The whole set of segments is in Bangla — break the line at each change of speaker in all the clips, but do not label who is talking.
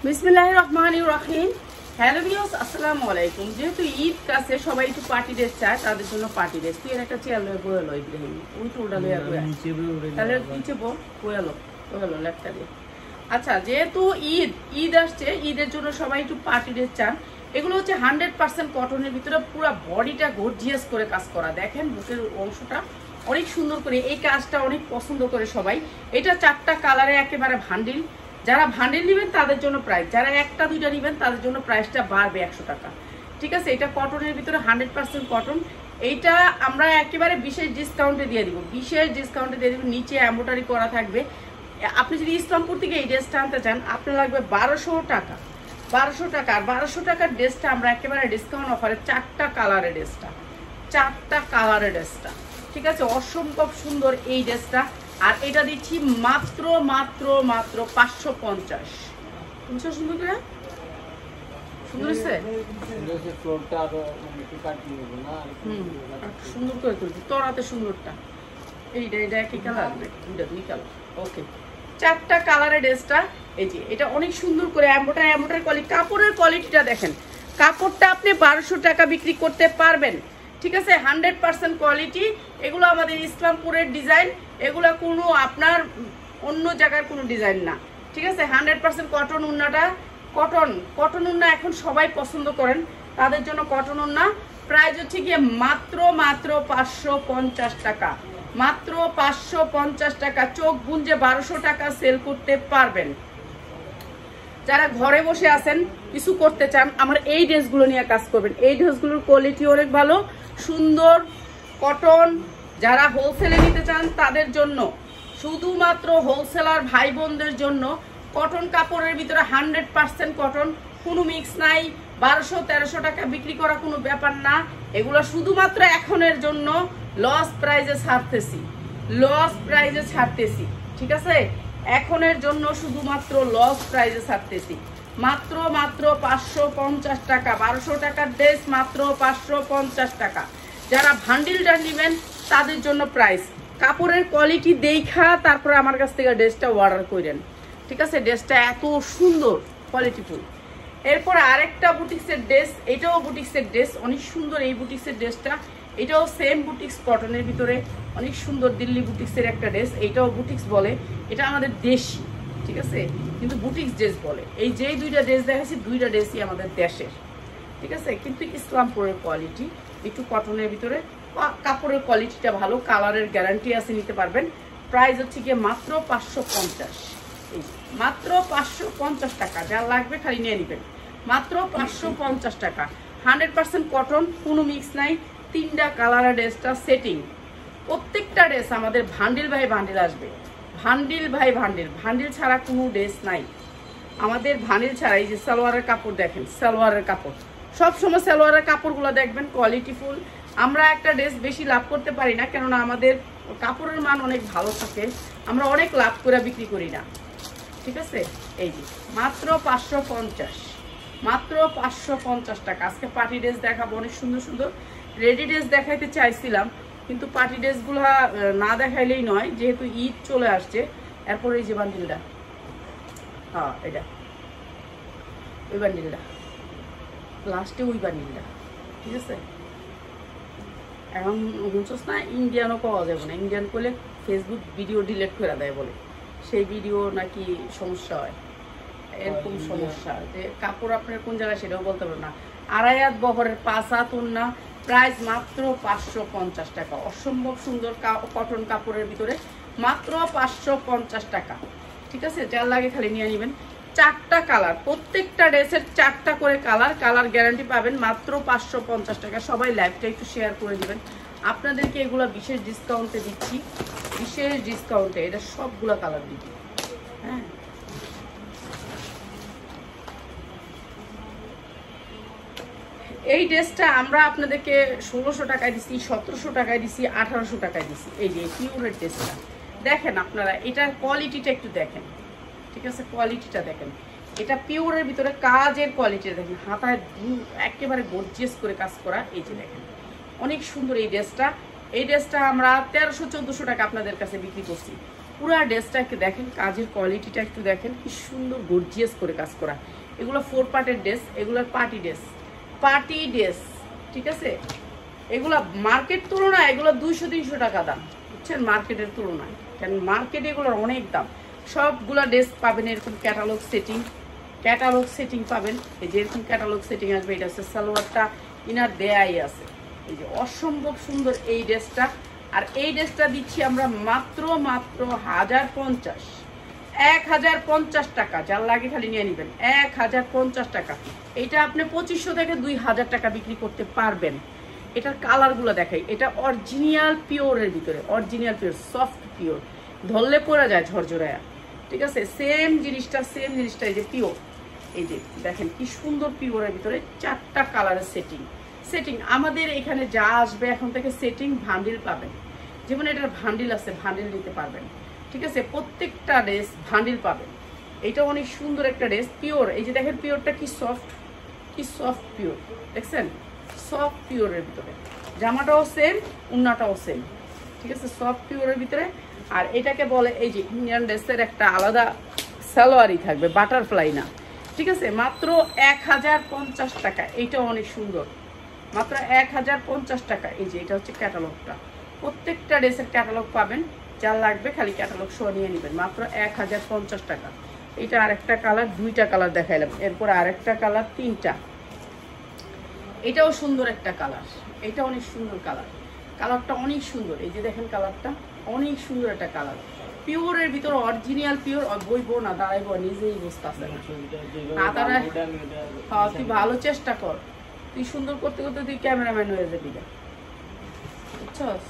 বিসমিল্লাহির রহমানির রহিম। হ্যালো ভিউয়ার্স, আসসালামু আলাইকুম। যেহেতু ঈদ কাছে সবাই একটু পার্টি ড্রেস চায়, তাদের জন্য পার্টি ড্রেস। তুই একটা চেয়ার লয়ে বয়ে লো ইব্রাহিম, উল্টোটা লয়ে বয়ে তাহলে নিচে বয়ে লো লেফটটা দিয়ে। আচ্ছা, যেহেতু ঈদ আসছে, ঈদের জন্য সবাই একটু পার্টি ড্রেস চান। এগুলো হচ্ছে 100% কটনের ভিতরে পুরো বডিটা গর্জিয়াস করে কাজ করা। দেখেন বুকের অংশটা অনেক সুন্দর করে, এই কাজটা অনেক পছন্দ করে সবাই। এটা 4টা কালারে একেবারে ভান্ডিল। যারা ভান্ডিল নেবেন তাদের জন্য প্রাইস, যারা একটা দুইটা নেবেন তাদের জন্য প্রাইসটা বাড়বে 100 টাকা। ঠিক আছে, এটা কটনের ভিতরে 100% কটন। এইটা আমরা একেবারে বিশেষ ডিসকাউন্টে দিয়ে দিব, নিচে এমব্রয়ডারি করা থাকবে। আপনি যদি ইসলামপুর থেকে এই ড্রেসটা আনতে চান, আপনার লাগবে 1200 টাকা। আর 1200 টাকার ড্রেসটা আমরা একেবারে ডিসকাউন্ট অফারে 4টা কালারের ড্রেসটা, ঠিক আছে, অসম্ভব সুন্দর এই ড্রেসটা। আর এটা দিচ্ছি মাত্র 550। সুন্দর করে সুন্দর তুলছি তোর হাতে সুন্দরটা। এইটা একই কালার, দুই কালার। ওকে, 4টা কালারের ড্রেসটা। এই যে এটা অনেক সুন্দর করে এমব্রয়ডারি কোয়ালিটি, কাপড়ের কোয়ালিটিটা দেখেন। কাপড়টা আপনি 1200 টাকা বিক্রি করতে পারবেন। ঠিক আছে, 100% কোয়ালিটি। এগুলো আমাদের ইসলামপুরের ডিজাইন, এগুলো কোনো আপনার অন্য জায়গার কোনো ডিজাইন না। ঠিক আছে, 100% কটন উন্নাটা। কটন উন্না এখন সবাই পছন্দ করেন, তাদের জন্য কটন উন্না। প্রাইস হচ্ছে গিয়ে মাত্র 550 টাকা, মাত্র 550 টাকা। চোখ গুঞ্জে 1200 টাকা সেল করতে পারবেন। যারা ঘরে বসে আছেন, কিছু করতে চান, আমার এই ড্রেসগুলো নিয়ে কাজ করবেন। এই ড্রেসগুলোর কোয়ালিটি অনেক ভালো, সুন্দর কটন। যারা হোলসেলে নিতে চান তাদের জন্য, শুধুমাত্র হোলসেলার ভাই বোনদের জন্য কটন কাপড়ের ভিতরে 100% কটন, কোনো মিক্স নাই। 1200-1300 টাকা বিক্রি করা কোনো ব্যাপার না। এগুলো শুধুমাত্র এখনের জন্য লস প্রাইজে ছাড়তেছি। ঠিক আছে, এখনের জন্য শুধুমাত্র লস প্রাইজে ছাড়তেছি। মাত্র 550 টাকা। 1200 টাকার ড্রেস মাত্র 550 টাকা। যারা ভান্ডিলটা নেবেন তাদের জন্য প্রাইস। কাপড়ের কোয়ালিটি দেখা তারপরে আমার কাছ থেকে ড্রেসটা অর্ডার করেন। ঠিক আছে, ড্রেসটা এত সুন্দর, কোয়ালিটিফুল। এরপরে আরেকটা বুটিক্সের ড্রেস, এটাও বুটিক্সের ড্রেস, অনেক সুন্দর এই বুটিক্সের ড্রেসটা। এটাও সেম বুটিক্স কটনের ভিতরে, অনেক সুন্দর দিল্লি বুটিক্সের একটা ড্রেস। এইটাও বুটিক্স বলে, এটা আমাদের দেশি। ঠিক আছে, কিন্তু বুটিক্স ড্রেস বলে। এই যেই দুইটা ড্রেস দেখাচ্ছি, দুইটা ড্রেসই আমাদের দেশের। ঠিক আছে, কিন্তু ইসলামপুরের কোয়ালিটি, একটু কটনের ভিতরে। কাপড়ের কোয়ালিটিটা ভালো, কালারের গ্যারান্টি আছে, নিতে পারবেন। প্রাইস হচ্ছে গিয়ে মাত্র 550। এই মাত্র 550 টাকা। যা লাগবে খালি নিয়ে নেবেন, মাত্র 550 টাকা। 100% কটন, কোনো মিক্স নাই। 3টা কালারের ড্রেসটা সেটিং। প্রত্যেকটা ড্রেস আমাদের ভান্ডিল আসবে। ভান্ডিল ছাড়া কোনো ড্রেস নাই আমাদের। ভান্ডিল ছাড়া এই যে সালোয়ারের কাপড় দেখেন, সালোয়ারের কাপড় সবসময় সালোয়ারের কাপড়গুলো দেখবেন কোয়ালিটিফুল। আমরা একটা ড্রেস বেশি লাভ করতে পারি না, কেননা আমাদের কাপড়ের মান অনেক ভালো থাকে, আমরা অনেক লাভ করে বিক্রি করি না। ঠিক আছে, এই যে মাত্র 550 টাকা। আজকে পার্টি ড্রেস দেখাবো, অনেক সুন্দর সুন্দর রেডি ড্রেস দেখাইতে চাইছিলাম, কিন্তু পার্টি ড্রেসগুলো না দেখাইলেই নয়, যেহেতু ঈদ চলে আসছে। এরপর এই যে বান্ডিলটা, হ্যাঁ এটা ওই বান্ডিলটা, লাস্টে ওই বান্ডিলটা। ঠিক আছে, এখন বুঝছস না, ইন্ডিয়ানও পাওয়া যাবে না। ইন্ডিয়ান করলে ফেসবুক ভিডিও ডিলিট করে দেয় বলে, সেই ভিডিও নাকি সমস্যা হয়, এরকম সমস্যা। যে কাপড় আপনার কোন জায়গায় সেটাও বলতে পারবো না। 2.5 হাত বহরের 5 হাত ওড়না, প্রাইস মাত্র 550 টাকা। অসম্ভব সুন্দর কটন কাপড়ের ভিতরে, মাত্র 550 টাকা। ঠিক আছে, যার লাগে খালি নিয়ে নেবেন। 4টা কালার, প্রত্যেকটা ড্রেসের 4টা করে কালার গ্যারান্টি পাবেন, মাত্র 550 টাকা। সবাই লাইভটা একটু শেয়ার করে দিবেন। আপনাদেরকে এগুলো বিশেষ ডিসকাউন্টে দিচ্ছি, বিশেষ ডিসকাউন্টে। এটা সবগুলো কালার দিচ্ছি। হ্যাঁ, এই ড্রেসটা আমরা আপনাদেরকে 1600 টাকায় দিচ্ছি, 1700 টাকায় দিচ্ছি, 1800 টাকায় দিচ্ছি। এই যে পিওরের ড্রেসটা দেখেন আপনারা, এটার কোয়ালিটিটা একটু দেখেন। ঠিক আছে, কোয়ালিটিটা দেখেন। এটা পিওরের ভিতরে কাজের কোয়ালিটি দেখেন, হাতায় একেবারে গর্জিয়াস করে কাজ করা। এই যে দেখেন, অনেক সুন্দর এই ড্রেসটা। আমরা 1300-1400 টাকা আপনাদের কাছে বিক্রি করছি। পুরা ড্রেসটা একটু দেখেন, কাজের কোয়ালিটিটা একটু দেখেন, কি সুন্দর গর্জিয়াস করে কাজ করা। এগুলো 4 পার্টের ড্রেস, এগুলোর পার্টি ড্রেস, ঠিক আছে। এগুলো মার্কেট তুলনায় এগুলো 200-300 টাকা দাম, বুঝছেন, মার্কেটের তুলনায়। কারণ মার্কেটে এগুলোর অনেক দাম। সবগুলো ড্রেস পাবেন এরকম ক্যাটালগ সেটিং পাবেন। এই যে এরকম ক্যাটালগ সেটিং আসবে। এটা হচ্ছে সালোয়ারটা, ইনার দেয়াই আছে। এই যে অসম্ভব সুন্দর এই ড্রেসটা। আর এই ড্রেসটা দিচ্ছি আমরা মাত্র 1050 টাকা। যার লাগে খালি নিয়ে নেবেন, 1050 টাকা। এটা আপনি 2500 থেকে 2000 টাকা বিক্রি করতে পারবেন। এটার কালারগুলো দেখাই। এটা অরিজিনাল পিওরের ভিতরে, অরিজিনাল পিওর, সফট পিওর, ধরলে পড়া যায় ঝরঝরায়া, ঠিক আছে। সেম জিনিসটা এই যে পিওর। এই যে দেখেন কি সুন্দর পিওরের ভিতরে 4টা কালারের সেটিং। আমাদের এখানে যা আসবে এখন থেকে সেটিং ভান্ডিল পাবেন। যেমন এটার ভান্ডিল আছে, ভান্ডিল নিতে পারবেন, ঠিক আছে। প্রত্যেকটা ড্রেস ভান্ডিল পাবেন। এটা অনেক সুন্দর একটা ড্রেস, পিওর। এই যে দেখেন পিওরটা কি সফট পিওর, দেখছেন, সফট পিওরের ভিতরে। জামাটাও সেম, উন্নাটাও সেম, ঠিক আছে, সফট পিওরের ভিতরে। আর এটাকে বলে এই যে ইন্ডিয়ান ড্রেসের একটা আলাদা সালোয়ারই থাকবে, বাটারফ্লাই না, ঠিক আছে। মাত্র 1050 টাকা। এইটাও অনেক সুন্দর, মাত্র 1050 টাকা। এই যে এটা হচ্ছে ক্যাটালগটা, প্রত্যেকটা ড্রেসের ক্যাটালগ পাবেন। যার লাগবে খালি ক্যাটালগ সহ নিয়ে নেবেন, মাত্র 1050 টাকা। এটা আরেকটা কালার, 2টা কালার দেখাইলাম, এরপর আরেকটা কালার, 3টা। এটাও সুন্দর একটা কালার, এটা অনেক সুন্দর কালারটা অনেক সুন্দর। এই যে দেখেন কালারটা অনেক সুন্দর একটা কালার, পিওরের ভিতরে, অরিজিনাল পিওর। বইবো না, দাঁড়াইবো, নিজেই বুঝতে আসছে না তারা। হ্যাঁ, তুই ভালো চেষ্টা কর, তুই সুন্দর করতে করতে তুই ক্যামেরাম্যান হয়ে যাবি, বুঝছস,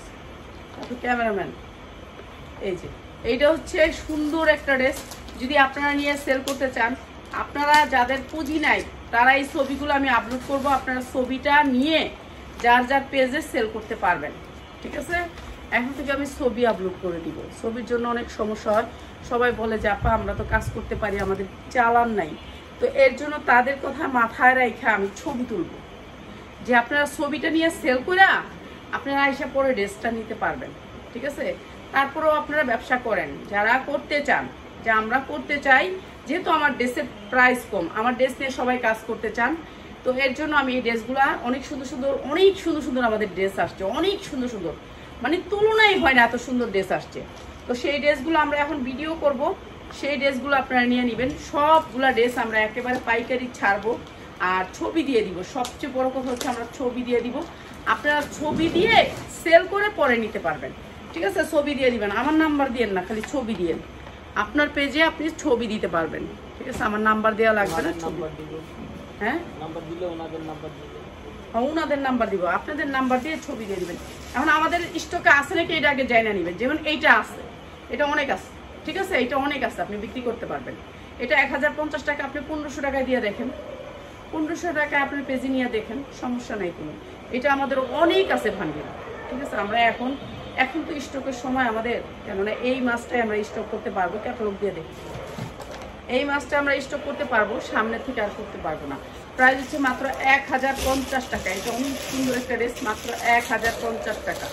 তুই ক্যামেরাম্যান। এই যে এইটা হচ্ছে সুন্দর একটা ড্রেস। যদি আপনারা নিয়ে সেল করতে চান, আপনারা যাদের পুঁজি নাই তারা এই ছবিগুলো আমি আপলোড করব, আপনারা ছবিটা নিয়ে যার পেজে সেল করতে পারবেন, ঠিক আছে। এখন থেকে আমি ছবি আপলোড করে দিব। ছবির জন্য অনেক সমস্যা হয়, সবাই বলে যে আপা আমরা তো কাজ করতে পারি, আমাদের চালান নাই। তো এর জন্য তাদের কথা মাথায় রেখে আমি ছবি তুলব, যে আপনারা ছবিটা নিয়ে সেল করে আপনারা এসে পরে ড্রেসটা নিতে পারবেন, ঠিক আছে। তারপরেও আপনারা ব্যবসা করেন, যারা করতে চান, যে আমরা করতে চাই, যেহেতু আমার ড্রেসের প্রাইস কম, আমার ড্রেস নিয়ে সবাই কাজ করতে চান, তো এর জন্য আমি এই ড্রেসগুলো অনেক সুন্দর আমাদের ড্রেস আসছে, অনেক সুন্দর, মানে তুলনাই হয় না, এত সুন্দর ড্রেস আসছে। তো সেই ড্রেসগুলো আমরা এখন ভিডিও করব, সেই ড্রেসগুলো আপনারা নিয়ে নেবেন। সবগুলা ড্রেস আমরা একেবারে পাইকারি ছাড়বো আর ছবি দিয়ে দিব। সবচেয়ে বড় কথা হচ্ছে আমরা ছবি দিয়ে দিব, আপনারা ছবি দিয়ে সেল করে পরে নিতে পারবেন, ঠিক আছে। ছবি দিয়ে দিবেন, আমার নাম্বার দিয়েন না, খালি ছবি দিয়েন। আপনার পেজে আপনি ছবি দিতে পারবেন, ঠিক আছে। আমার নাম্বার দেওয়া লাগবে না, হ্যাঁ, ওনাদের নাম্বার দিব, আপনাদের নাম্বার দিয়ে ছবি দিয়ে দিবেন। এখন আমাদের স্টকে আছে নাকি এটা আগে জানা নেবেন। যেমন এইটা আছে, এটা অনেক আছে, ঠিক আছে, এটা অনেক আছে, আপনি বিক্রি করতে পারবেন। এটা 1050 টাকা, আপনি 1500 টাকায় দিয়ে দেখেন, 1500 টাকায় আপনার পেজে নিয়ে দেখেন, সমস্যা নেই কোনো। এটা আমাদের অনেক আছে ভান্ডিল, ঠিক আছে। আমরা এখন তো স্টকের সময় আমাদের, কেননা এই মাছটাই আমরা স্টক করতে পারবো, ক্যাটালগ দিয়ে দেখি, এই মাছটা আমরা স্টক করতে পারবো, সামনে থেকে আর করতে পারবো না। প্রাইস হচ্ছে মাত্র 1050 টাকা। এটা অনেক সুন্দর একটা ড্রেস, মাত্র 1050 টাকা।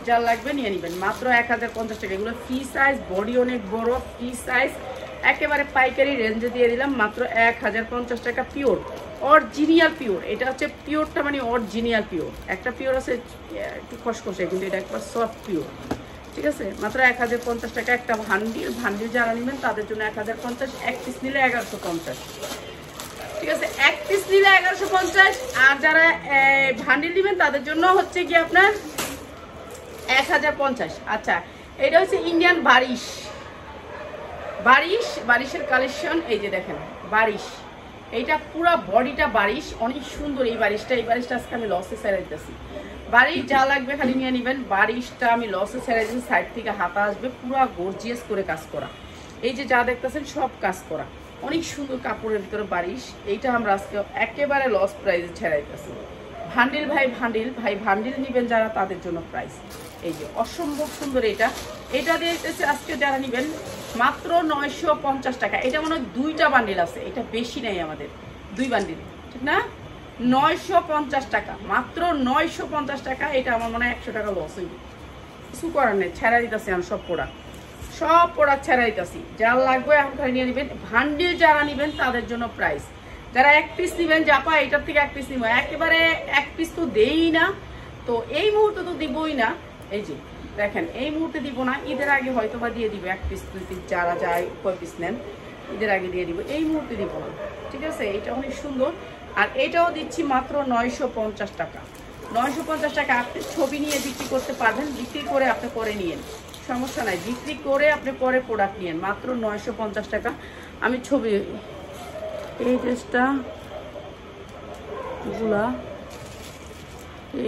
যার লাগবে নিয়ে নেবেন, মাত্র 1050 টাকা। এগুলো ফ্রি সাইজ, বডি অনেক বড়, ফ্রি সাইজ, একেবারে পাইকারি রেঞ্জে দিয়ে দিলাম, মাত্র 1050 টাকা। Pure, original pure. এটা হচ্ছে পিওরটা, মানে অরিজিনাল পিওর। একটা পিওর আছে একটু খসখসে, কিন্তু এটা একবার সফট পিওর, ঠিক আছে। মাত্র 1050 টাকা একটা ভান্ডিল যারা নেবেন তাদের জন্য 1050, 1 পিস নিলে 1150, ঠিক আছে। 1 পিস নিলে 1150, আর যারা ভান্ডিল নেবেন তাদের জন্য হচ্ছে কি আপনার 1050। আচ্ছা, এটা হচ্ছে ইন্ডিয়ান বারিশের কালেকশন। এই যে দেখেন বারিশ, এইটা পুরো বডিটা বারিশ, অনেক সুন্দর এই বারিশটা আজকে আমি লসে ছেড়ে দিতেছি। বারিশ যা লাগবে খালি নিয়ে নেবেন। বারিশটা আমি লসে ছেড়ে দিচ্ছি, সাইড থেকে হাতা আসবে, পুরো গর্জিয়াস করে কাজ করা। এই যে যা দেখতেছেন সব কাজ করা, অনেক সুন্দর কাপড়ের ভিতরে বারিশ। এইটা আমরা আজকে একেবারে লস প্রাইসে ছেড়াইতেছি। ভান্ডিল ভান্ডিল নেবেন যারা, তাদের জন্য প্রাইস এই যে অসম্ভব সুন্দর। এটা দিয়ে আজকে যারা নেবেন মাত্র 950 টাকা। এটা মনে হয় 2টা বান্ডিল আছে, এটা বেশি নাই আমাদের, 2 বান্ডিল, ঠিক না। 950 টাকা, মাত্র 950 টাকা। এটা আমার মনে হয় 100 টাকা লস হইবে, কিছু করার নেই, ছেড়া দিতেছি আমি সব প্রোডাক্ট, সব প্রোডাক্ট ছাড়াইতেছি, যার লাগবে এখন খালি নিয়ে নেবেন। ভান্ডিল যারা নেবেন তাদের জন্য প্রাইস, যারা এক পিস নেবেন জাপা এটার থেকে এক পিস নিব, একেবারে এক পিস তো দেই না, তো এই মুহূর্তে তো দিবই না। এই যে দেখেন এই মুহূর্তে দিব না, ঈদের আগে হয়তো বা দিয়ে দিব এক পিস দুই পিস, যারা যায় কয় পিস নেন ঈদের আগে দিয়ে দিব, এই মুহূর্তে দিব না, ঠিক আছে। এটা অনেক সুন্দর, আর এটাও দিচ্ছি মাত্র 950 টাকা। 950 টাকা আপনি ছবি নিয়ে বিক্রি করতে পারবেন, বিক্রি করে আপনি পরে নিয়েন, সমস্যা নাই, বিক্রি করে আপনি পরে প্রোডাক্ট নিয়েন, মাত্র 950 টাকা। আমি ছবি, এই ড্রেসটা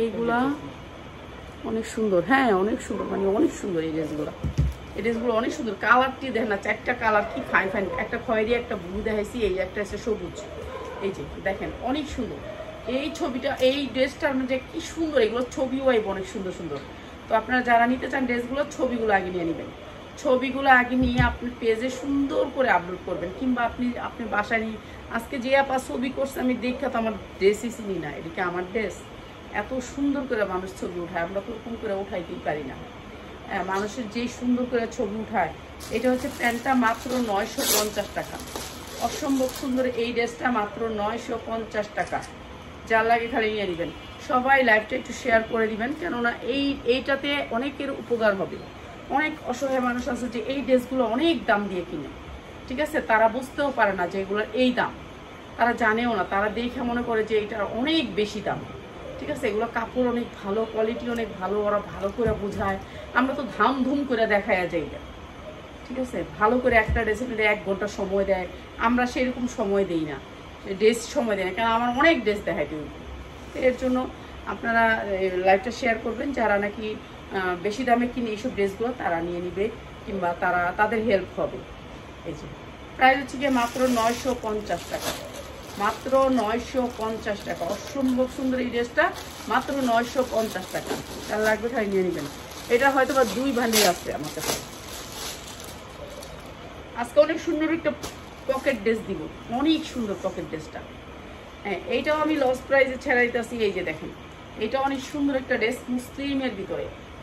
এইগুলা অনেক সুন্দর, হ্যাঁ অনেক সুন্দর, মানে অনেক সুন্দর এই ড্রেসগুলো, এই ড্রেসগুলো অনেক সুন্দর। কালারটি দেখেন না, 4টা কালার কি ফাইন ফাইন, একটা খয়েরি একটা ব্লু দেখাইছি, এই একটা আছে সবুজ, এই যে দেখেন অনেক সুন্দর এই ছবিটা, এই ড্রেসটার মধ্যে কি সুন্দর, এগুলো ছবিও আইব অনেক সুন্দর সুন্দর। তো আপনারা যারা নিতে চান ড্রেসগুলো, ছবিগুলো আগে নিয়ে নেবেন, ছবিগুলো আগে নিয়ে আপনি পেজে সুন্দর করে আপলোড করবেন, কিংবা আপনি বাসায় নিয়ে, আজকে যে আপা ছবি করছে আমি দেখা তো আমার ড্রেসই চিনি না, এদিকে আমার ড্রেস এত সুন্দর করে মানুষ ছবি উঠায়, আমরা তো ওরকম করে উঠাইতেই পারি না। মানুষের যেই সুন্দর করে ছবি উঠায়। এটা হচ্ছে প্যান্টটা মাত্র 950 টাকা, অসম্ভব সুন্দর এই ড্রেসটা মাত্র 950 টাকা, যার লাগে খালি নিয়ে নেবেন। সবাই লাইভটা একটু শেয়ার করে দিবেন, কেননা এইটাতে অনেকের উপকার হবে। অনেক অসহায় মানুষ আছে যে এই ড্রেসগুলো অনেক দাম দিয়ে কিনে, ঠিক আছে, তারা বুঝতেও পারে না যে এগুলোর এই দাম, তারা জানেও না, তারা দেখে মনে করে যে এটা অনেক বেশি দাম, ঠিক আছে। এগুলো কাপড় অনেক ভালো, কোয়ালিটি অনেক ভালো, ওরা ভালো করে বোঝায়, আমরা তো ধাম করে দেখায়া যাই না, ঠিক আছে। ভালো করে একটা ড্রেসের মধ্যে 1 ঘন্টা সময় দেয়, আমরা সেরকম সময় দিই না, ড্রেস সময় দেয় না, কারণ আমার অনেক ড্রেস দেখাইতে হবে। এর জন্য আপনারা লাইভটা শেয়ার করবেন, যারা নাকি বেশি দামে কিনে এইসব ড্রেসগুলো তারা নিয়ে নিবে, কিংবা তাদের হেল্প হবে। এই যে প্রাইস হচ্ছে গিয়ে মাত্র 950 টাকা, মাত্র 950 টাকা, অসম্ভব সুন্দর এই ড্রেসটা মাত্র 950 টাকা, তার লাগবে খালি নিয়ে নেবেন। এটা হয়তো বা 2 ভান্ডিল আছে আমার কাছে। আজকে অনেক সুন্দর একটা পকেট ড্রেস দিব, অনেক সুন্দর পকেট ড্রেসটা, হ্যাঁ এইটাও আমি লস প্রাইসে ছেড়ে দিতেছি। এই যে দেখেন এটা অনেক সুন্দর একটা ড্রেস,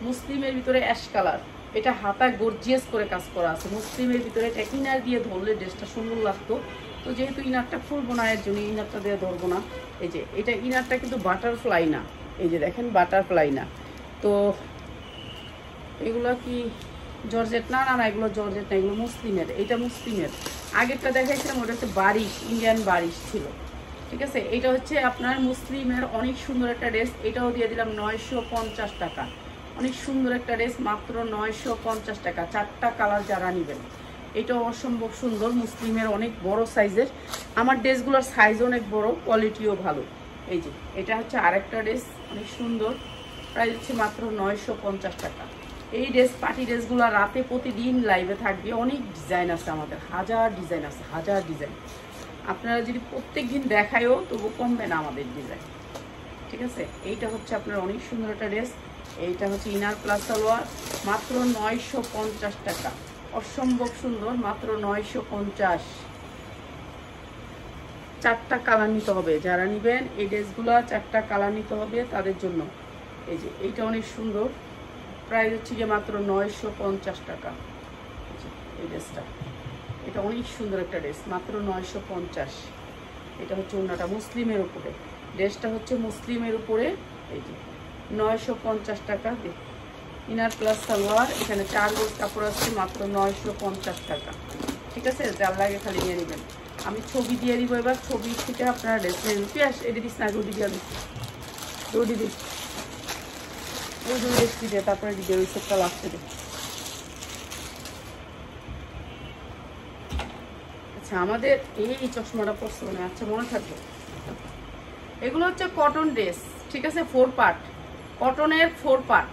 মুসলিমের ভিতরে অ্যাশ কালার, এটা হাতা গর্জিয়াস করে কাজ করা আছে, মুসলিমের ভিতরে এটা ইনার দিয়ে ধরলে ড্রেসটা সুন্দর লাগতো, তো যেহেতু ইনারটা খুলবো না এর জন্য ইনারটা দিয়ে ধরবো না। এই যে এটা ইনারটা কিন্তু বাটারফ্লাই না, এই যে দেখেন বাটারফ্লাই না, তো এগুলো কি জর্জেট? না, এগুলো জর্জেট না, এগুলো মুসলিমের, এটা মুসলিমের। আগেরটা দেখাইছিলাম ওটা হচ্ছে বারিশ, ইন্ডিয়ান বারিশ ছিল, ঠিক আছে। এটা হচ্ছে আপনার মুসলিমের অনেক সুন্দর একটা ড্রেস, এটাও দিয়ে দিলাম 950 টাকা, অনেক সুন্দর একটা ড্রেস মাত্র 950 টাকা, 4টা কালার যারা নেবেন। এটাও অসম্ভব সুন্দর, মুসলিমের অনেক বড় সাইজের, আমার ড্রেসগুলোর সাইজ অনেক বড়, কোয়ালিটিও ভালো। এই যে এটা হচ্ছে আরেকটা ড্রেস অনেক সুন্দর, প্রাইস হচ্ছে মাত্র 950 টাকা। এই ড্রেস পার্টি ড্রেসগুলো রাতে প্রতিদিন লাইভে থাকবে, অনেক ডিজাইন আছে আমাদের, হাজার ডিজাইন আছে, হাজার ডিজাইন। আপনারা যদি প্রত্যেক দিন দেখায়ও তবু কমবে না আমাদের ডিজাইন, ঠিক আছে। এইটা হচ্ছে আপনার অনেক সুন্দর একটা ড্রেস, এইটা হচ্ছে ইনার প্লাস সালোয়ার, মাত্র 950 টাকা, অসম্ভব সুন্দর, মাত্র 950। 4টা কালার নিতে হবে, যারা নেবেন এই ড্রেসগুলো 4টা কালার নিতে হবে তাদের জন্য। এই যে এইটা অনেক সুন্দর, প্রাইস হচ্ছে গিয়ে মাত্র 950 টাকা। এই ড্রেসটা, এটা অনেক সুন্দর একটা ড্রেস, মাত্র 950। এটা হচ্ছে ওড়নাটা মুসলিমের উপরে, ড্রেসটা হচ্ছে মুসলিমের উপরে, এই যে 950 টাকা। ইনার প্লাস সালোয়ার, এখানে 4 গজ কাপড় আছে, মাত্র 950 টাকা, ঠিক আছে। যার লাগে খালি নিয়ে নেবেন। আমি ছবি দিয়ে দিব এবার, ছবি থেকে আপনারা ড্রেস নিয়ে নেবেন। পেঁয়াজ এটি দিস না, রুটি দিয়ে দিস, রুটি দিস, ওই ড্রেসটি দিয়ে তারপরে দিবে, ওই সবটা লাস্টে দিই। আচ্ছা আমাদের এই চশমাটা পছন্দ না, আচ্ছা মনে থাকবে। এগুলো হচ্ছে কটন ড্রেস, ঠিক আছে, 4 পার্ট, কটনের 4 পার্ট।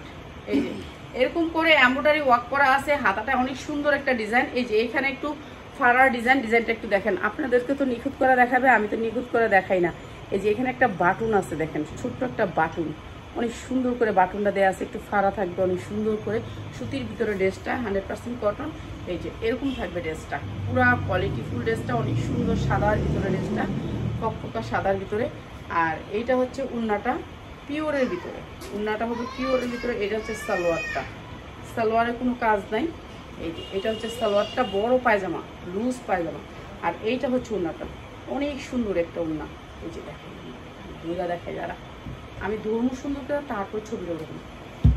এই যে এরকম করে এমব্রয়ডারি ওয়ার্ক করা আছে, হাতাটা অনেক সুন্দর একটা ডিজাইন। এই যে এখানে একটু ফাড়ার ডিজাইন, ডিজাইনটা একটু দেখেন, আপনাদেরকে তো নিখুঁত করে দেখাবে, আমি তো নিখুঁত করে দেখাই না। এই যে এখানে একটা বাটন আছে দেখেন, ছোট্ট একটা বাটন, অনেক সুন্দর করে বাটনটা দেওয়া আছে, একটু ফাড়া থাকবে অনেক সুন্দর করে, সুতির ভিতরে ড্রেসটা 100% কটন। এই যে এরকম থাকবে ড্রেসটা, পুরা কোয়ালিটি ফুল ড্রেসটা অনেক সুন্দর, সাদার ভিতরে ড্রেসটা, ফকফকা সাদার ভিতরে। আর এইটা হচ্ছে উন্নাটা পিওরের ভিতরে, উন্নাটা হবে পিওরের ভিতরে। এটা হচ্ছে সালোয়ারটা, সালোয়ারে কোনো কাজ নাই, এই যে এটা হচ্ছে সালোয়ারটা, বড় পায়জামা, লুজ পায়জামা। আর এইটা হচ্ছে ওড়নাটা, অনেক সুন্দর একটা ওড়না। এই যে দেখেন, দুইটা দেখায় যারা, আমি ধর্ম সুন্দর করে তারপর ছবিটা ওরকম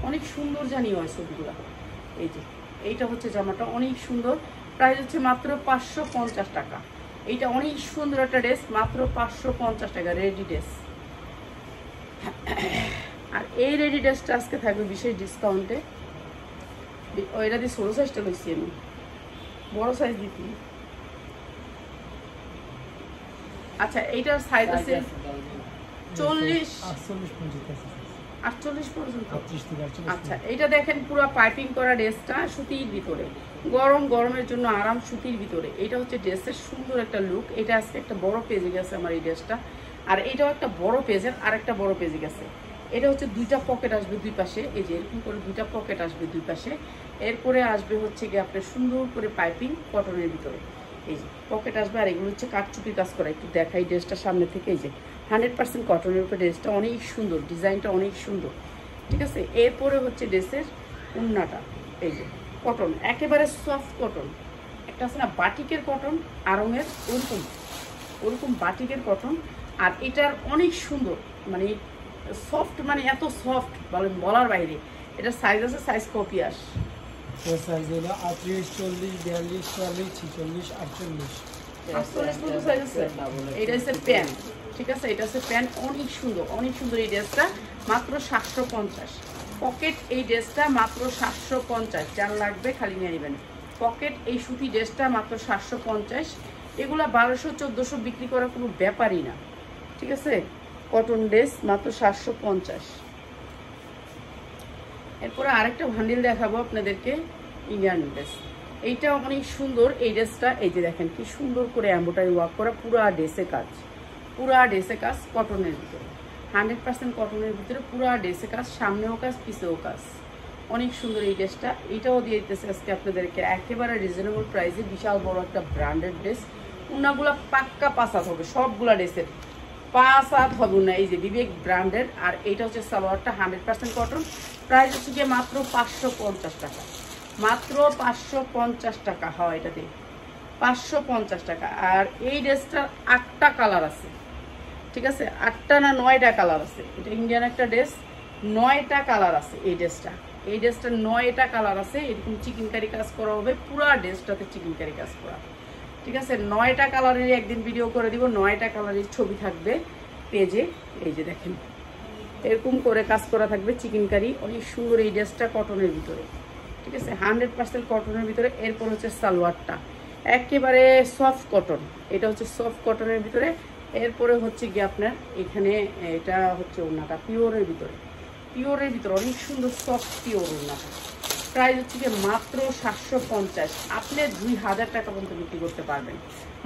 অনেক সুন্দর জানি হয় ছবিগুলো। এই যে এইটা হচ্ছে জামাটা, অনেক সুন্দর, প্রাইস হচ্ছে মাত্র 550 টাকা। এইটা অনেক সুন্দর একটা ড্রেস, মাত্র 550 টাকা রেডি ড্রেস। আর এই রেডি ড্রেসটা আজকে থাকবে বিশেষ ডিসকাউন্টে। এটা দিয়ে ছোটো সাইজটা লইছি আমি, বড় সাইজ দিতি। আচ্ছা এইটার সাইজ আছে 40 48 পর্যন্ত। আচ্ছা এইটা দেখেন পুরো পাইপিং করা ড্রেসটা, সুতির ভিতরে, গরমের জন্য আরাম, সুতির ভিতরে। এটা হচ্ছে ড্রেসের সুন্দর একটা লুক। এটা আজকে একটা বড় পেজে গেছে আমার এই ড্রেসটা, আর এটাও একটা বড় পেজের, আর একটা বড় পেজে গেছে। এটা হচ্ছে দুইটা পকেট আসবে দুই পাশে, এই যে এরকম করে দুইটা পকেট আসবে দুই পাশে। এরপরে আসবে হচ্ছে গিয়ে আপনার সুন্দর করে পাইপিং কটনের ভিতরে, এই যে পকেট আসবে। আর এগুলো হচ্ছে কাঠচুপি কাজ করা। একটু দেখাই ড্রেসটা সামনে থেকে, এই যে 100% কটনের উপরে ড্রেসটা, অনেক সুন্দর, ডিজাইনটা অনেক সুন্দর, ঠিক আছে। এরপরে হচ্ছে ড্রেসের ওড়নাটা, এই যে কটন, একেবারে সফট কটন। একটা আছে না বাটিকের কটন, আরঙের, ওরকম বাটিকের কটন। আর এটার অনেক সুন্দর, মানে সফট, মানে এত সফট বলার বাইরে। এটা সাইজ আছে, সাইজ কপি আস,
সাইজ হলো 38 40 42 44 46 48
মতো সাইজ আছে। এটা হচ্ছে প্যান্ট, ঠিক আছে, এটা হচ্ছে প্যান্ট, অনেক সুন্দর, অনেক সুন্দর। এই ড্রেসটা মাত্র 750 পকেট। এই ড্রেসটা মাত্র 750, যার লাগবে খালি নিয়ে নেবেন। পকেট এই সুতি ড্রেসটা মাত্র 750। এগুলা 1200-1400 বিক্রি করার কোনো ব্যাপারই না, ঠিক আছে। কটন ড্রেস মাত্র 750। এরপরে আরেকটা ভান্ডিল দেখাবো আপনাদেরকে, ইন্ডিয়ান ড্রেস। এইটা অনেক সুন্দর এই ড্রেসটা। এই যে দেখেন কি সুন্দর করে এমব্রয়ডারি ওয়ার্ক করা, পুরা ড্রেসে কাজ, পুরা ড্রেসে কাজ, কটনের ভিতরে, 100% কটনের ভিতরে, পুরা ড্রেসে কাজ, সামনেও কাজ, পিছেও কাজ, অনেক সুন্দর এই ড্রেসটা। এইটাও দিয়ে দিতেছে আজকে আপনাদেরকে একেবারে রিজনেবল প্রাইসে, বিশাল বড় একটা ব্র্যান্ডেড ড্রেস। ওনাগুলা পাক্কা 5 হাত হবে, সবগুলা ড্রেসের 5 হাত হবে না, এই যে বিবেক ব্র্যান্ডের। আর এইটা হচ্ছে সালোয়ারটা 100% কটন, প্রাইস হচ্ছে গিয়ে মাত্র 550 টাকা, মাত্র 550 টাকা হয় এটাতে, 550 টাকা। আর এই ড্রেসটার 8টা কালার আছে, ঠিক আছে, 8টা না 9টা কালার আছে। এটা ইন্ডিয়ান একটা ড্রেস, 9টা কালার আছে এই ড্রেসটা। এই ড্রেসটা 9টা কালার আছে, এরকম চিকেনকারি কাজ করা হবে, পুরা ড্রেসটাতে চিকেনকারি কাজ করা, ঠিক আছে। 9টা কালারের একদিন ভিডিও করে দিব, 9টা কালারের ছবি থাকবে পেজে। এই যে দেখেন এরকম করে কাজ করা থাকবে চিকেনকারি, অনেক সুন্দর এই ড্রেসটা কটনের ভিতরে, ঠিক আছে, 100% কটনের ভিতরে। এরপর হচ্ছে সালোয়ারটা একেবারে সফট কটন, এটা হচ্ছে সফট কটনের ভিতরে। এরপরে হচ্ছে গিয়ে আপনার এখানে এটা হচ্ছে ওড়নাটা পিওরের ভিতরে, পিওরের ভিতরে অনেক সুন্দর সফট পিওর ওড়নাটা। প্রাইস হচ্ছে গিয়ে মাত্র 750, আপনি 2000 টাকা পর্যন্ত বিক্রি করতে পারবেন,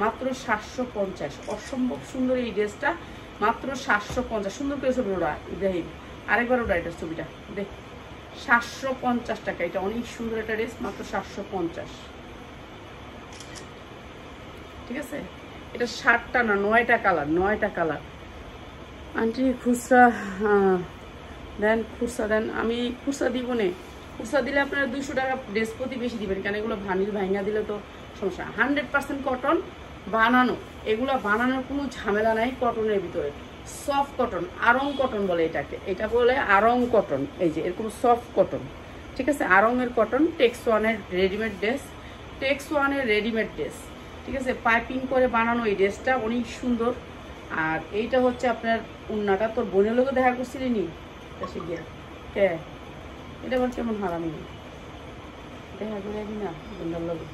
মাত্র 750। অসম্ভব সুন্দর এই ড্রেসটা, মাত্র 750। সুন্দর করে ছবি ওরা ইব্রাহিম, আরেকবার ওরা এটার ছবিটা দেখ, 750 টাকা। এটা অনেক সুন্দর একটা ড্রেস, মাত্র 750, ঠিক আছে। এটা 7টা না 9টা কালার, 9টা কালার। আন্টি খুচরা দেন, খুচরা দেন। আমি খুচরা দিব না, খুচরা দিলে আপনারা 200 টাকা ড্রেস প্রতি বেশি দিবেন, কারণ এগুলো ভানির ভাঙা দিলে তো সমস্যা। 100% কটন বানানো, এগুলো বানানোর কোনো ঝামেলা নাই, কটনের ভিতরে সফট কটন, আরং কটন বলে এটাকে, এটা বলে আরং কটন। এই যে এরকম সফট কটন, ঠিক আছে, আরঙের কটন। টেক্স ওয়ানের রেডিমেড ড্রেস, টেক্স ওয়ানের রেডিমেড ড্রেস, ঠিক আছে, পাইপিং করে বানানো এই ড্রেসটা অনেক সুন্দর। আর এইটা হচ্ছে আপনার ওড়নাটা। তোর বোনের লোকে দেখা করছিলি নি সে গিয়া কে, এটা আবার কেমন হারামি দেখা করে কি না বোনের লোকে,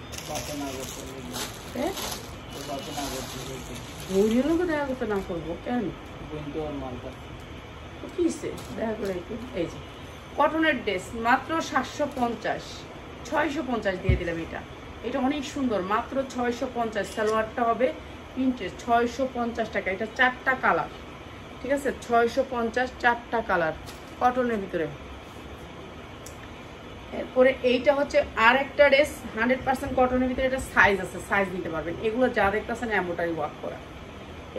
বোনের লোকে দেখা করতে না করবো কেন, কিসে দেখা করে একটু। এই যে কটনের ড্রেস মাত্র 750, 650 দিয়ে দিলাম। এটা এটা অনেক সুন্দর, মাত্র 650। সালোয়ারটা হবে প্রিন্টেড, 650 টাকা। এটা 4টা কালার, ঠিক আছে, 650, 4টা কালার কটনের ভিতরে। এরপরে এইটা হচ্ছে আর একটা ড্রেস 100% কটনের ভিতরে, এটা সাইজ আছে, সাইজ নিতে পারবেন। এগুলো যা দেখতেছেন এমব্রয়ডারি ওয়ার্ক করা,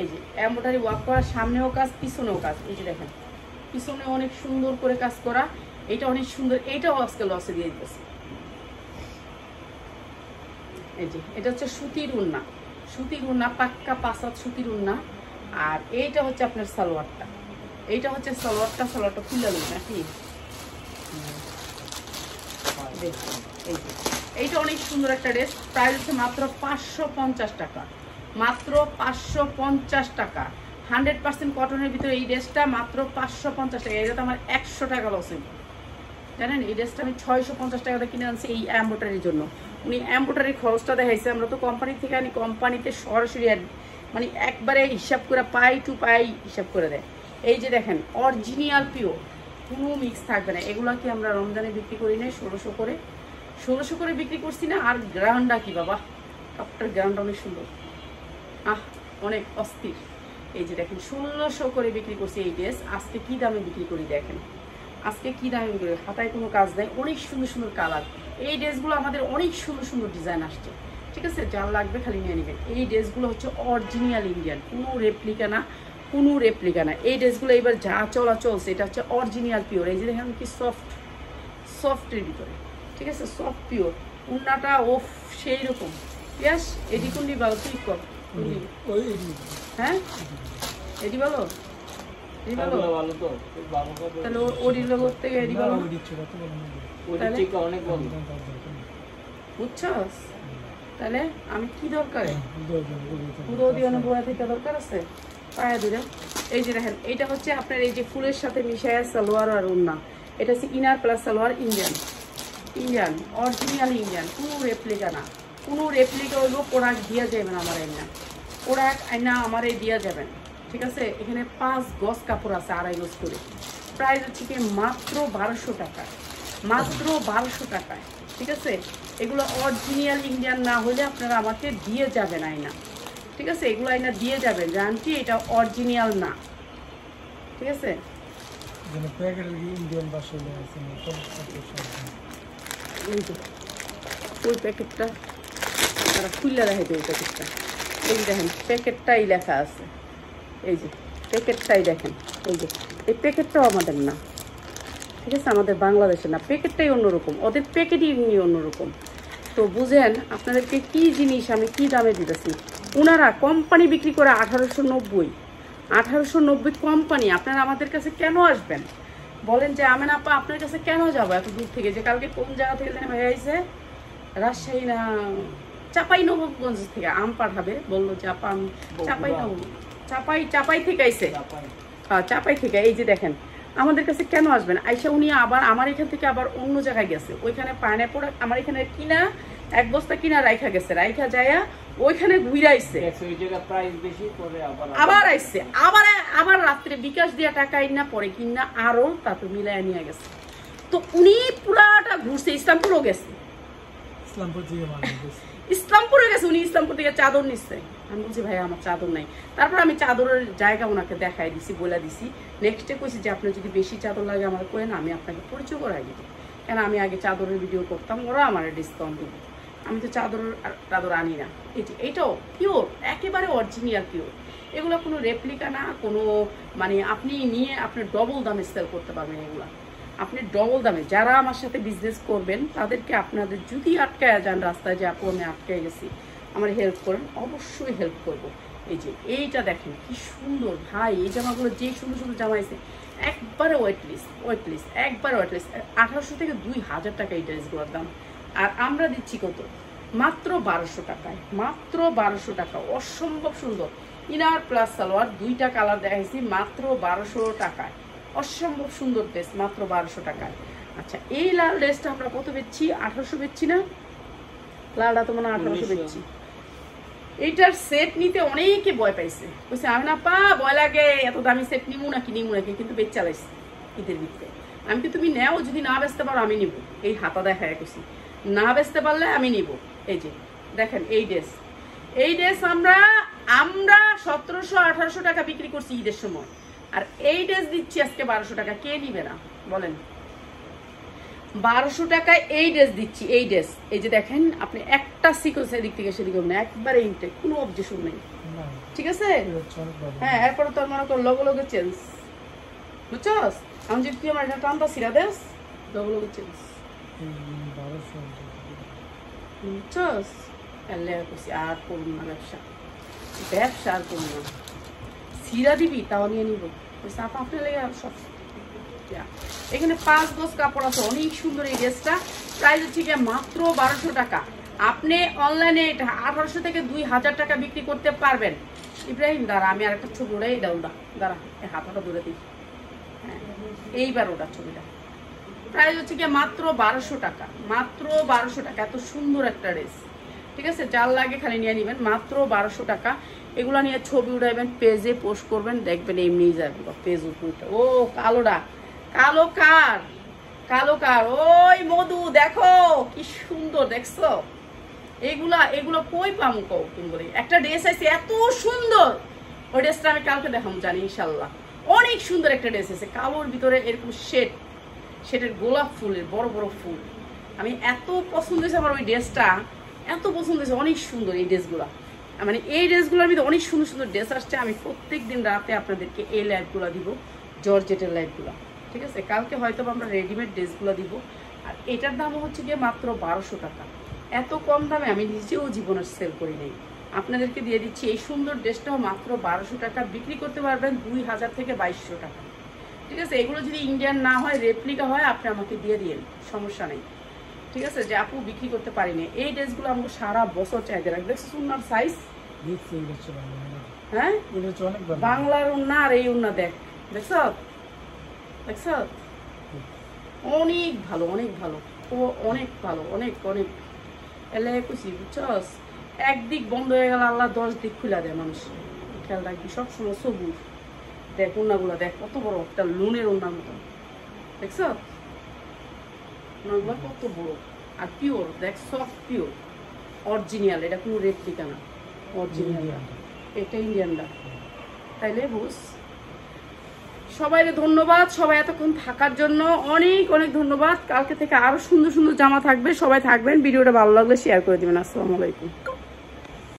এই যে এমব্রয়ডারি ওয়ার্ক করা, সামনেও কাজ পিছনেও কাজ। এই যে দেখেন পিছনে অনেক সুন্দর করে কাজ করা, এটা অনেক সুন্দর। এইটাও আজকে লসে দিয়ে দিতেছে, এই যে এটা হচ্ছে সুতির উন্না, সুতির উন্না, পাক্কা পাসাত সুতির উন্না। আর এইটা হচ্ছে আপনার সালোয়ারটা, এইটা হচ্ছে সালোয়ারটা। সালোয়ারটা খুলে নেই নাকি, এই যে এইটা অনেক সুন্দর একটা ড্রেস। প্রাইস হচ্ছে মাত্র 550 টাকা, মাত্র 550 টাকা। 100% কটনের ভিতরে এই ড্রেসটা মাত্র 550 টাকা। এটা তো আমার 100 টাকা লস হইল, জানেন। এই ড্রেসটা আমি 650 টাকাতে কিনে আনছি এই এমব্রয়ডারির জন্য। উনি এমব্রয়ডারির খরচটা দেখাইছে, আমরা তো কোম্পানি থেকে আনি, কোম্পানিতে সরাসরি মানে একবারে হিসাব করে পাই টু পাই হিসাব করে দেয়। এই যে দেখেন অরিজিনাল পিওর, কোনো মিক্স থাকবে না। এগুলো কি আমরা রমজানে বিক্রি করি না 1600 করে, 1600 করে বিক্রি করছি না। আর গ্রাউন্ডটা কি বাবা, কাপটার গ্রাউন্ড অনেক সুন্দর, অনেক অস্থির। এই যে দেখেন 1600 করে বিক্রি করছি এই ড্রেস। আজকে কি দামে বিক্রি করি দেখেন, আজকে কি দামে বিক্রি করি। হাতায় কোনো কাজ নেই, অনেক সুন্দর সুন্দর কালার। এই ড্রেসগুলো আমাদের অনেক সুন্দর সুন্দর ডিজাইন আসছে, ঠিক আছে। যার লাগবে খালি নিয়ে নেবেন। এই ড্রেসগুলো হচ্ছে অরিজিনাল ইন্ডিয়ান, কোনো রেপ্লিকা না, কোনো রেপ্লিকা না। এই ড্রেসগুলো এবার যা চলা চলছে এটা হচ্ছে অরিজিনাল পিওর। এই যে দেখেন কি সফট, সফটের ভিতরে, ঠিক আছে, সফট পিওর। উন্নাটা ওফ সেই রকম। ইয়াস এডি কোনটি ভালো, তুই কর। হ্যাঁ এডি ভালো, এডি ভালো, তাহলে ওডির লোক থেকে এডি ভালো, বুঝছস? তাহলে আমি কি দরকার, পুরো দিয়ে বয়া থেকে দরকার আছে পায়ে দিলে। এই যে দেখেন এইটা হচ্ছে আপনার এই যে ফুলের সাথে মিশায়া সালোয়ার আর ওন্না। এটা হচ্ছে inner plus salwar, Indian, Indian original Indian, কোনো রেপ্লিকা না, কোনো রেপ্লিকা হইব প্রোডাক্ট দিয়া যাবেন আমার আইনা, প্রোডাক্ট আইনা আমার এই দিয়া যাবেন, ঠিক আছে। এখানে 5 গজ কাপড় আছে, 2.5 গজ করে। প্রাইস হচ্ছে কি মাত্র 1200 টাকা, মাত্র 1200 টাকায়, ঠিক আছে। এগুলো অরিজিনাল ইন্ডিয়ান না হলে আপনারা আমাকে দিয়ে যাবেন আইনা, ঠিক আছে। এগুলো আইনা দিয়ে যাবেন, জানছি এটা অরিজিনাল না, ঠিক আছে। ওই প্যাকেটটা তারা খুললে দেখে ওই প্যাকেটটা, এই যে দেখেন প্যাকেটটাই লেখা আছে, এই যে প্যাকেটটাই দেখেন, এই যে এই প্যাকেটটাও আমাদের না, ঠিক আছে, আমাদের বাংলাদেশের না। প্যাকেটটাই অন্যরকম, ওদের প্যাকেটই অন্যরকম। তো বুঝেন আপনাদেরকে কি জিনিস আমি কি দামে দিতেছি। ওনারা কোম্পানি বিক্রি করে 1890 কোম্পানি। আপনারা আমাদের কাছে কেন আসবেন বলেন? যে আমি না আপা আপনার কাছে কেন যাবো এত দূর থেকে? যে কালকে কোন জায়গা থেকে জানি ভাই আইছে, রাজশাহী না চাপাই নবাবগঞ্জ থেকে আম পাঠাবে, বললো যে আপা আমি চাপাই থেকে আইছে, হ্যাঁ চাপাই থেকে। এই যে দেখেন আমাদের কাছে কেন আসবেন? আইসা উনি আবার আমার এখান থেকে আবার অন্য জায়গায় গেছে, ওইখানে পায়না প্রোডাক্ট আমার এখানে কিনা 1 বস্তা কিনা রাইখা গেছে, রাইখা যায়া ওইখানে ঘুরে আইছে, আবার আইছে, আবার রাত্রে বিকাশ দিয়া টাকা না পরে কিনা আরো তাতে মিলাইয়া নিয়ে গেছে। তো উনি পুরাটা ঘুরছে, ইসলামপুরও গেছে, ইসলামপুরে গেছে উনি, ইসলামপুর থেকে চাদর নিচ্ছে। আমি বলছি ভাই আমার চাদর নাই। তারপর আমি চাদরের জায়গা ওনাকে দেখাই দিছি, বলে দিছি। নেক্সটে কইছি যে আপনার যদি বেশি চাদর লাগে আমার করেন, আমি আপনাকে পরিচয় করাই দিব, কেন আমি আগে চাদরের ভিডিও করতাম, ওরা আমার ডিসকাউন্ট দিব। আমি তো চাদর আনি না। এই যে এইটাও পিওর, একেবারে অরিজিনাল পিওর। এগুলো কোনো রেপ্লিকা না, কোনো মানে আপনি নিয়ে আপনি ডবল দামে সেল করতে পারবেন। এগুলো আপনি ডবল দামে, যারা আমার সাথে বিজনেস করবেন তাদেরকে আপনাদের যদি আটকায় যান রাস্তায় যে আপু আমি আটকে গেছি আমার হেল্প করেন, অবশ্যই হেল্প করব। এই যে এইটা দেখেন কি সুন্দর ভাই, এই জামাগুলো যে সুন্দর সুন্দর জামা আছে, একবারে ওয়েটলেস, একবারে ওয়েটলেস। 1800 থেকে 2000 টাকা এই ড্রেসগুলোর দাম। আর আমরা দিচ্ছি কত? মাত্র 1200 টাকায়, মাত্র 1200 টাকা। অসম্ভব সুন্দর ইনার প্লাস সালোয়ার, 2টা কালার দেখাইছি, মাত্র 1200 টাকায়। অসম্ভব সুন্দর ড্রেস, মাত্র 1200 টাকায়। আচ্ছা এই লাল ড্রেসটা আমরা কত বেচছি? 1800 বেচছি না? লালটা তো মনে হয় 1800 বেচছি। এইটার সেট নিতে অনেকে ভয় পাইছে, বলছে আমি না পা ভয় লাগে, এত দামি সেট নিমু নাকি, কিন্তু বেচ চালাইছি ঈদের ভিতরে। আমি কি তুমি নেও, যদি না বেচতে পারো আমি নিব। এই হাতা দেখায় গেছি, না বেচতে পারলে আমি নিব। এই যে দেখেন এই ড্রেস আমরা 1700-1800 টাকা বিক্রি করছি ঈদের সময়, আর এই ড্রেস দিচ্ছি আজকে 1200 টাকা। কে নিবে না বলেন? 1200 টাকায় এই ড্রেস দিচ্ছি। এই ড্রেস এই যে দেখেন আপনি একটা সিকোয়েন্স এদিক থেকে সেদিকে না, একবারে ইনটেক, কোনো অবজেকশন নেই, ঠিক আছে। হ্যাঁ এরপরে তোর মনে কর লগে চেঞ্জ, বুঝছস? আমি যদি তুই আমার এটা টানটা সিরা দেস, লগে চেঞ্জ, বুঝছস? আর করুন না ব্যবসা, ব্যবসা আর করুন না। সিরা দিবি তাও নিয়ে নিব, আপনার লেগে সব। এখানে 5 গজ কাপড় আছে, অনেক সুন্দর এই ড্রেসটা। প্রাইস হচ্ছে গিয়ে মাত্র 1200 টাকা। আপনি অনলাইনে এটা 1800 থেকে 2000 টাকা বিক্রি করতে পারবেন। ইব্রাহিম দাঁড়া, আমি আর একটা ছবি ওটাই দাও, দাঁড়া হাতটা দূরে দিই। হ্যাঁ, এইবার ওটা ছবিটা। প্রাইস হচ্ছে গিয়ে মাত্র 1200 টাকা, মাত্র 1200 টাকা। এত সুন্দর একটা ড্রেস, ঠিক আছে? যার লাগে খালি নিয়ে নেবেন, মাত্র 1200 টাকা। এগুলো নিয়ে ছবি উঠাইবেন, পেজে পোস্ট করবেন, দেখবেন এমনি যাবে পেজ উপরটা। ও কালোটা, কালো কার, কালো কার, ওই মধু দেখো কি সুন্দর, দেখছো? এগুলো কই পামু কও তুমি বলে? একটা ড্রেস আছে এত সুন্দর, ওই ড্রেসটা আমি কালকে দেখাম জানি ইনশাল্লাহ। অনেক সুন্দর একটা ড্রেস আছে, কালোর ভিতরে এরকম শেডের গোলাপ ফুলের বড় বড় ফুল। আমি এত পছন্দ হয়েছে আমার ওই ড্রেসটা, এত পছন্দ হয়েছে, অনেক সুন্দর এই ড্রেসগুলো। মানে এই ড্রেসগুলোর ভিতরে অনেক সুন্দর সুন্দর ড্রেস আসছে। আমি প্রত্যেক দিন রাতে আপনাদেরকে এই লাইভগুলো দিব, জর্জেটের লাইভগুলো, ঠিক আছে? কালকে হয়তো আমরা রেডিমেড ড্রেসগুলো দিব। আর এটার দামও হচ্ছে গিয়ে মাত্র 1200 টাকা। এত কম দামে আমি নিজেও জীবনের সেল করি নাই, আপনাদেরকে দিয়ে দিচ্ছি। এই সুন্দর ড্রেসটাও মাত্র 1200 টাকা, বিক্রি করতে পারবেন 2000 থেকে 2200 টাকা, ঠিক আছে? এগুলো যদি ইন্ডিয়ান না হয়, রেপ্লিকা হয়, আপনি আমাকে দিয়ে দিন, সমস্যা নেই, ঠিক আছে? যে আপু বিক্রি করতে পারিনি, এই ড্রেসগুলো আমাকে সারা বছর চাইতে রাখবে। দেখছো উন্নার সাইজ? হ্যাঁ, বাংলার উন্না আর এই উন্না দেখছ, দেখছ? অনেক ভালো, অনেক ভালো, ও অনেক ভালো, অনেক অনেক এলে খুশি, বুঝছস? একদিক বন্ধ হয়ে গেল, আল্লাহ 10 দিক খুলে দেয় মানুষ। খেয়াল রাখবি সবসময়। সবুজ দেখ, উন্নাগুলো দেখ কত বড়, একটা লুনের উন্নার মতন, দেখছ? উন্নাগুলো কত বড় আর পিওর, দেখ সফট পিওর অরিজিনাল, এটা কোনো রেপ্লিকা না, অরিজিনাল। এটা ইন্ডিয়ানটা, তাইলে বুঝ। সবাইকে ধন্যবাদ, সবাই এতক্ষণ থাকার জন্য অনেক অনেক ধন্যবাদ। কালকে থেকে আরো সুন্দর সুন্দর জামা থাকবে, সবাই থাকবেন। ভিডিওটা ভালো লাগলে শেয়ার করে দিবেন। আসসালামু আলাইকুম।